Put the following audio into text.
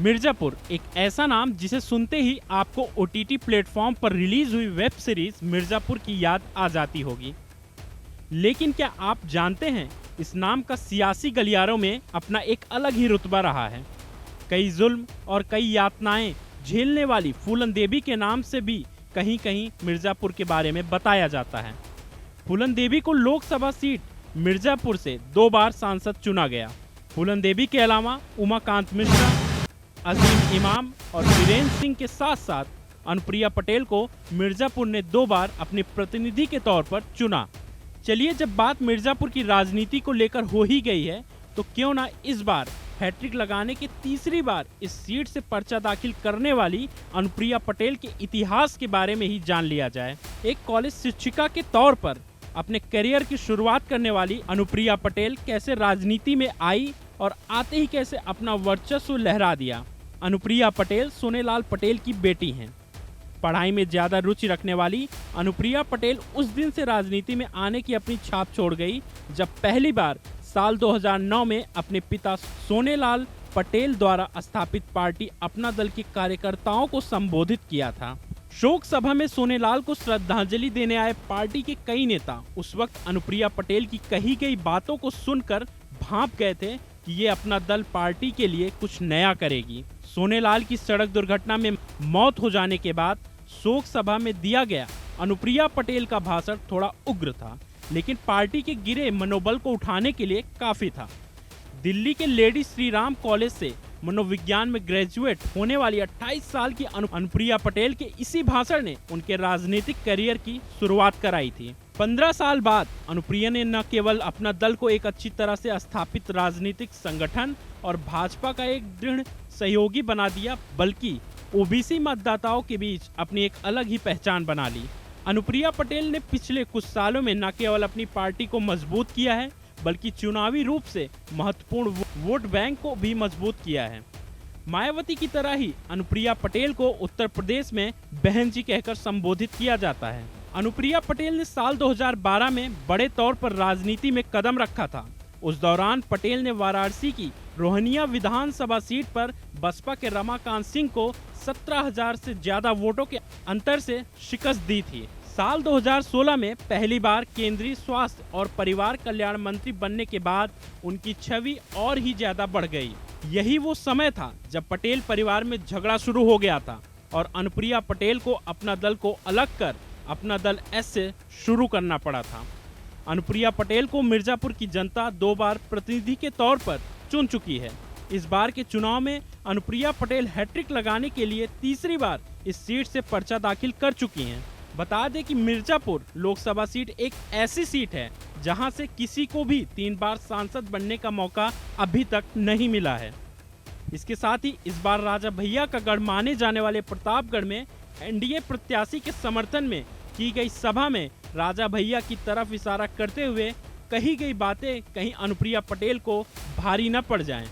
मिर्जापुर एक ऐसा नाम जिसे सुनते ही आपको ओटीटी प्लेटफॉर्म पर रिलीज हुई वेब सीरीज मिर्जापुर की याद आ जाती होगी। लेकिन क्या आप जानते हैं इस नाम का सियासी गलियारों में अपना एक अलग ही रुतबा रहा है। कई जुल्म और कई यातनाएं झेलने वाली फूलन देवी के नाम से भी कहीं कहीं मिर्जापुर के बारे में बताया जाता है। फूलन देवी को लोकसभा सीट मिर्जापुर से 2 बार सांसद चुना गया। फूलन देवी के अलावा उमाकांत मिश्रा, अजीम इमाम और वीरेंद्र सिंह के साथ साथ अनुप्रिया पटेल को मिर्जापुर ने 2 बार अपने प्रतिनिधि के तौर पर चुना। चलिए, जब बात मिर्जापुर की राजनीति को लेकर हो ही गई है तो क्यों ना इस बार हैट्रिक लगाने की तीसरी बार इस सीट से पर्चा दाखिल करने वाली अनुप्रिया पटेल के इतिहास के बारे में ही जान लिया जाए। एक कॉलेज शिक्षिका के तौर पर अपने करियर की शुरुआत करने वाली अनुप्रिया पटेल कैसे राजनीति में आई और आते ही कैसे अपना वर्चस्व लहरा दिया। अनुप्रिया पटेल सोनेलाल पटेल की बेटी हैं। पढ़ाई में ज्यादा रुचि रखने वाली अनुप्रिया पटेल उस दिन से राजनीति में आने की अपनी छाप छोड़ गई जब पहली बार साल 2009 में अपने पिता सोनेलाल पटेल द्वारा स्थापित पार्टी अपना दल के कार्यकर्ताओं को संबोधित किया था। शोक सभा में सोनेलाल को श्रद्धांजलि देने आए पार्टी के कई नेता उस वक्त अनुप्रिया पटेल की कही गई बातों को सुनकर भांप गए थे कि ये अपना दल पार्टी के लिए कुछ नया करेगी। सोनेलाल की सड़क दुर्घटना में मौत हो जाने के बाद शोक सभा में दिया गया अनुप्रिया पटेल का भाषण थोड़ा उग्र था, लेकिन पार्टी के गिरे मनोबल को उठाने के लिए काफी था। दिल्ली के लेडी श्री राम कॉलेज से मनोविज्ञान में ग्रेजुएट होने वाली 28 साल की अनुप्रिया पटेल के इसी भाषण ने उनके राजनीतिक करियर की शुरुआत कराई थी। 15 साल बाद अनुप्रिया ने न केवल अपना दल को एक अच्छी तरह से स्थापित राजनीतिक संगठन और भाजपा का एक दृढ़ सहयोगी बना दिया, बल्कि ओबीसी मतदाताओं के बीच अपनी एक अलग ही पहचान बना ली। अनुप्रिया पटेल ने पिछले कुछ सालों में न केवल अपनी पार्टी को मजबूत किया है, बल्कि चुनावी रूप से महत्वपूर्ण वोट बैंक को भी मजबूत किया है। मायावती की तरह ही अनुप्रिया पटेल को उत्तर प्रदेश में बहन जी कहकर संबोधित किया जाता है। अनुप्रिया पटेल ने साल 2012 में बड़े तौर पर राजनीति में कदम रखा था। उस दौरान पटेल ने वाराणसी की रोहनिया विधानसभा सीट पर बसपा के रमाकांत सिंह को 17,000 से ज्यादा वोटों के अंतर से शिकस्त दी थी। साल 2016 में पहली बार केंद्रीय स्वास्थ्य और परिवार कल्याण मंत्री बनने के बाद उनकी छवि और ही ज्यादा बढ़ गई। यही वो समय था जब पटेल परिवार में झगड़ा शुरू हो गया था और अनुप्रिया पटेल को अपना दल को अलग कर अपना दल एस से शुरू करना पड़ा था। अनुप्रिया पटेल को मिर्जापुर की जनता 2 बार प्रतिनिधि के तौर पर चुन चुकी है। इस बार के चुनाव में अनुप्रिया पटेल हैट्रिक लगाने के लिए तीसरी बार इस सीट से पर्चा दाखिल कर चुकी हैं। बता दें कि मिर्जापुर लोकसभा सीट एक ऐसी सीट है जहां से किसी को भी 3 बार सांसद बनने का मौका अभी तक नहीं मिला है। इसके साथ ही इस बार राजा भैया का गढ़ माने जाने वाले प्रतापगढ़ में एनडीए प्रत्याशी के समर्थन में की गई सभा में राजा भैया की तरफ इशारा करते हुए कही गई बातें कहीं अनुप्रिया पटेल को भारी न पड़ जाएं।